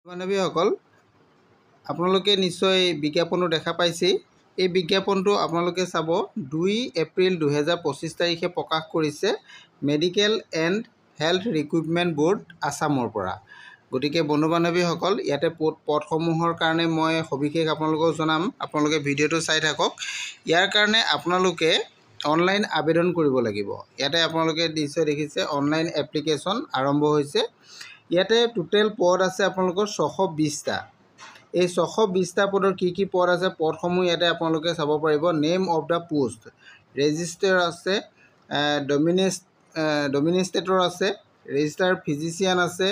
বান্ধৱীসকল আপোনালোকে নিশ্চয় বিজ্ঞাপনটো দেখা পাইছেই। এই বিজ্ঞাপনটো আপোনালোকে চাব 2 এপ্ৰিল 2025 তাৰিখে প্ৰকাশ কৰিছে medical and health recruitment board আসামৰ পৰা। গতিকে বন্ধু বান্ধৱীসকল ইয়াতে পদসমূহৰ কাৰণে মই সবিশেষ আপোনালোকক জনাম, আপোনালোকে ভিডিঅ'টো চাই থাকক। ইয়াৰ কাৰণে আপোনালোকে অনলাইন আবেদন কৰিব লাগিব। ইয়াতে আপোনালোকে নিশ্চয় দেখিছে অনলাইন এপ্লিকেশ্যন আৰম্ভ হৈছে। ইয়াতে টোটেল পদ আছে আপোনালোকৰ 620টা। এই 620টা পদৰ কি পদ আছে, পদসমূহ ইয়াতে আপোনালোকে চাব পাৰিব। Name of the post, register আছে, ডমিনিষ্ট্ৰেটৰ আছে, ৰেজিষ্টাৰ ফিজিচিয়ান আছে,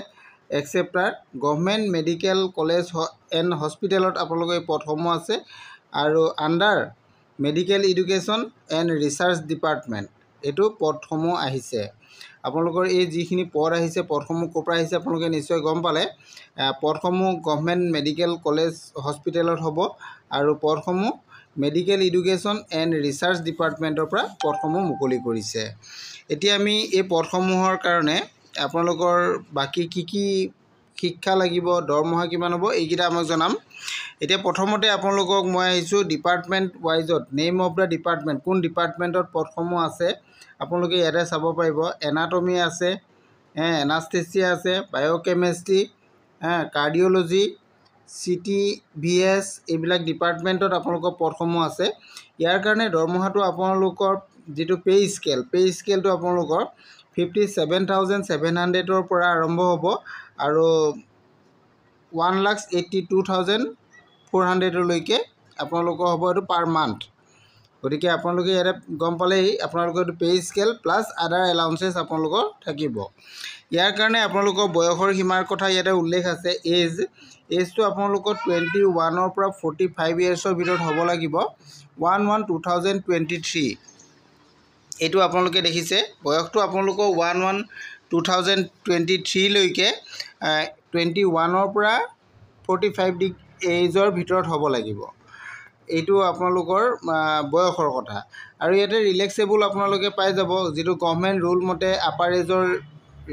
একচেপ্টাৰ। গভৰ্ণমেণ্ট মেডিকেল কলেজ এণ্ড হস্পিটেলত আপোনালোকৰ এই পদসমূহ আছে। আৰু under medical education and research department এইটো পদসমূহ আহিছে। আপোনালোকৰ এই যিখিনি পদ আহিছে, পদসমূহ ক'ৰ পৰা আহিছে আপোনালোকে নিশ্চয় গম পালে। পদসমূহ গভৰ্ণমেণ্ট মেডিকেল কলেজ হস্পিটেলত হ'ব আৰু পদসমূহ মেডিকেল এডুকেশ্যন এণ্ড ৰিচাৰ্চ ডিপাৰ্টমেণ্টৰ পৰা পদসমূহ মুকলি কৰিছে। এতিয়া আমি এই পদসমূহৰ কাৰণে আপোনালোকৰ বাকী কি শিক্ষা লাগিব, দৰমহা কিমান হ'ব, এইকেইটা আমাক জনাম। এতিয়া প্ৰথমতে আপোনালোকক মই আহিছোঁ ডিপাৰ্টমেণ্ট ৱাইজত। নেম অফ দ্য ডিপাৰ্টমেণ্ট, কোন ডিপাৰ্টমেণ্টত পদসমূহ আছে আপোনালোকে ইয়াতে চাব পাৰিব। এনাটমি আছে, এনাস্থেচিয়া আছে, বায়'কেমেষ্ট্ৰি, কাৰ্ডিঅ'লজি, CTVS, এইবিলাক ডিপাৰ্টমেণ্টত আপোনালোকৰ পদসমূহ আছে। ইয়াৰ কাৰণে দৰমহাটো আপোনালোকৰ যিটো পে' স্কেলটো আপোনালোকৰ 57,700ৰ পৰা আৰম্ভ হ'ব আৰু 1,82,400লৈকে আপোনালোকৰ হ'ব এইটো পাৰ মান্থ। গতিকে আপোনালোকে ইয়াতে গম পালেই আপোনালোকৰ এইটো পে' স্কেল প্লাছ আদাৰ এলাউঞ্চেছ আপোনালোকৰ থাকিব। ইয়াৰ কাৰণে আপোনালোকৰ বয়সৰ সীমাৰ কথা ইয়াতে উল্লেখ আছে। এজটো আপোনালোকৰ 21ৰ পৰা 45 ইয়াৰ্ছৰ ভিতৰত হ'ব লাগিব। 1/1/2023 এইটো আপোনালোকে দেখিছে। বয়সটো আপোনালোকৰ 1/1/2023লৈকে 21ৰ পৰা 45 এজৰ ভিতৰত হ'ব লাগিব। এইটো আপোনালোকৰ বয়সৰ কথা। আৰু ইয়াতে ৰিলেক্সেবল আপোনালোকে পাই যাব, যিটো গভৰ্ণমেণ্ট ৰুল মতে আপাৰ এজৰ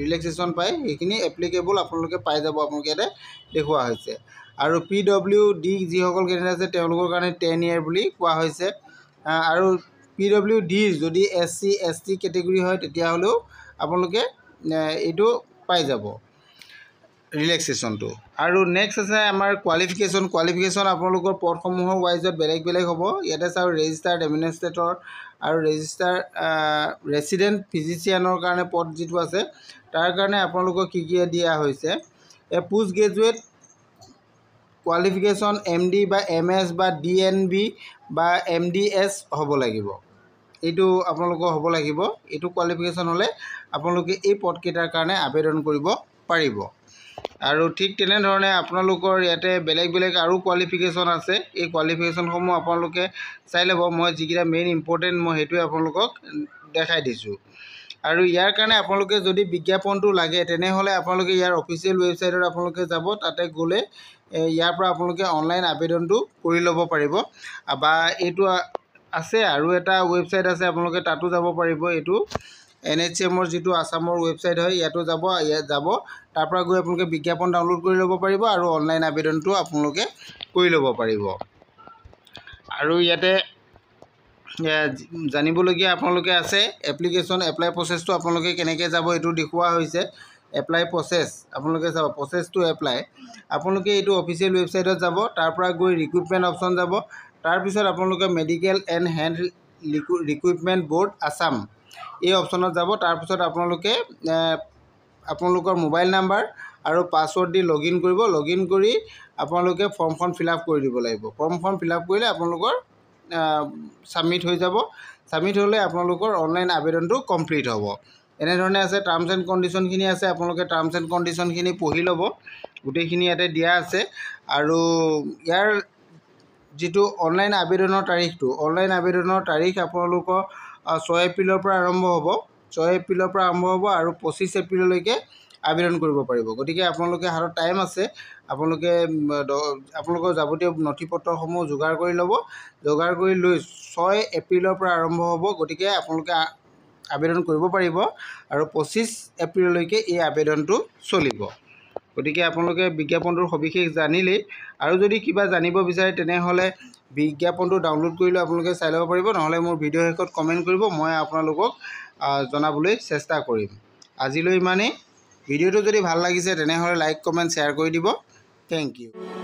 ৰিলেক্সেশ্যন পায়, সেইখিনি এপ্লিকেবল আপোনালোকে পাই যাব, আপোনালোকে ইয়াতে দেখুওৱা হৈছে। আৰু PWD যিসকল কেণ্ডিডেট আছে তেওঁলোকৰ কাৰণে 10 ইয়েৰ বুলি কোৱা হৈছে। আৰু PWD যদি SC ST কেটেগৰী হয় তেতিয়াহ'লেও আপোনালোকে এইটো পাই যাব ৰিলেক্সেশ্যনটো। আৰু নেক্সট আছে আমাৰ কোৱালিফিকেশ্যন আপোনালোকৰ পদসমূহৰ ৱাইজত বেলেগ বেলেগ হ'ব। ইয়াতে চাওক ৰেজিষ্টাৰ ডেমিনিষ্ট্ৰেটৰ আৰু ৰেচিডেণ্ট ফিজিচিয়ানৰ কাৰণে পদ যিটো আছে তাৰ কাৰণে আপোনালোকক কি দিয়া হৈছে। পোষ্ট গ্ৰেজুৱেট কোৱালিফিকেশ্যন MD বা MS বা DNB বা MDS হ'ব লাগিব। এইটো আপোনালোকৰ হ'ব লাগিব। এইটো কোৱালিফিকেশ্যন হ'লে আপোনালোকে এই পদকেইটাৰ কাৰণে আবেদন কৰিব পাৰিব। আৰু ঠিক তেনেধৰণে আপোনালোকৰ ইয়াতে বেলেগ বেলেগ আৰু কোৱালিফিকেশ্যন আছে। এই কোৱালিফিকেশ্যনসমূহ আপোনালোকে চাই ল'ব। মই যিকেইটা মেইন ইম্পৰ্টেণ্ট মই সেইটোৱে আপোনালোকক দেখাই দিছোঁ। আৰু ইয়াৰ কাৰণে আপোনালোকে যদি বিজ্ঞাপনটো লাগে তেনেহ'লে আপোনালোকে ইয়াৰ অফিচিয়েল ৱেবছাইটত আপোনালোকে যাব। তাতে গ'লে ইয়াৰ পৰা আপোনালোকে অনলাইন আবেদনটো কৰি ল'ব পাৰিব। বা এইটো আছে আৰু এটা ৱেবছাইট আছে, আপোনালোকে তাতো যাব পাৰিব। এইটো NHM-ৰ যিটো আসামৰ ৱেবছাইট হয়, ইয়াত যাব। তাৰ পৰা গৈ আপোনালোকে বিজ্ঞাপন ডাউনলোড কৰি ল'ব পাৰিব আৰু অনলাইন আবেদনটো আপোনালোকে কৰি ল'ব পাৰিব। আৰু ইয়াতে জানিবলগীয়া আপোনালোকে আছে এপ্লাই প্ৰচেছটো আপোনালোকে কেনেকৈ যাব এইটো দেখুওৱা হৈছে। এপ্লাই প্ৰচেছ আপোনালোকে চাব, প্ৰচেছ টু এপ্লাই আপোনালোকে এইটো অফিচিয়েল ৱেবছাইটত যাব। তাৰ পৰা গৈ ৰিক্ৰুইটমেণ্ট অপশ্যন যাব। তাৰপিছত আপোনালোকে medical and health recruitment board Assam এই অপশ্যনত যাব। তাৰপিছত আপোনালোকে আপোনালোকৰ মোবাইল নাম্বাৰ আৰু পাছৱৰ্ড দি লগ ইন কৰিব। লগ ইন কৰি আপোনালোকে ফৰ্মখন ফিল আপ কৰি দিব লাগিব। ফৰ্মখন ফিল আপ কৰিলে আপোনালোকৰ ছাবমিট হৈ যাব। ছাবমিট হ'লে আপোনালোকৰ অনলাইন আবেদনটো কমপ্লিট হ'ব। এনেধৰণে আছে। টাৰ্মছ এণ্ড কণ্ডিশ্যনখিনি আছে, আপোনালোকে টাৰ্মছ এণ্ড কণ্ডিশ্যনখিনি পঢ়ি ল'ব। গোটেইখিনি ইয়াতে দিয়া আছে। আৰু ইয়াৰ যিটো অনলাইন আবেদনৰ তাৰিখ আপোনালোকৰ 6 এপ্ৰিলৰ পৰা আৰম্ভ হ'ব। 6 এপ্ৰিলৰ পৰা আৰম্ভ হ'ব আৰু 25 এপ্ৰিললৈকে আবেদন কৰিব পাৰিব। গতিকে আপোনালোকে হাতত টাইম আছে। আপোনালোকৰ যাৱতীয় নথি পত্ৰসমূহ যোগাৰ কৰি ল'ব। যোগাৰ কৰি লৈ 6 এপ্ৰিলৰ পৰা আৰম্ভ হ'ব। গতিকে আপোনালোকে আবেদন কৰিব পাৰিব আৰু 25 এপ্ৰিললৈকে এই আবেদনটো চলিব। গতিকে আপোনালোকে বিজ্ঞাপনটোৰ সবিশেষ জানিলেই আৰু যদি কিবা জানিব বিচাৰে তেনেহ'লে বিজ্ঞাপনটো ডাউনলোড কৰিলে আপোনালোকে চাই ল'ব পাৰিব, নহ'লে মোৰ ভিডিঅ' শেষত কমেণ্ট কৰিব, মই আপোনালোকক জনাবলৈ চেষ্টা কৰিম। আজিলৈ ইমানেই। ভিডিঅ'টো যদি ভাল লাগিছে তেনেহ'লে লাইক কমেণ্ট শ্বেয়াৰ কৰি দিব। Thank U.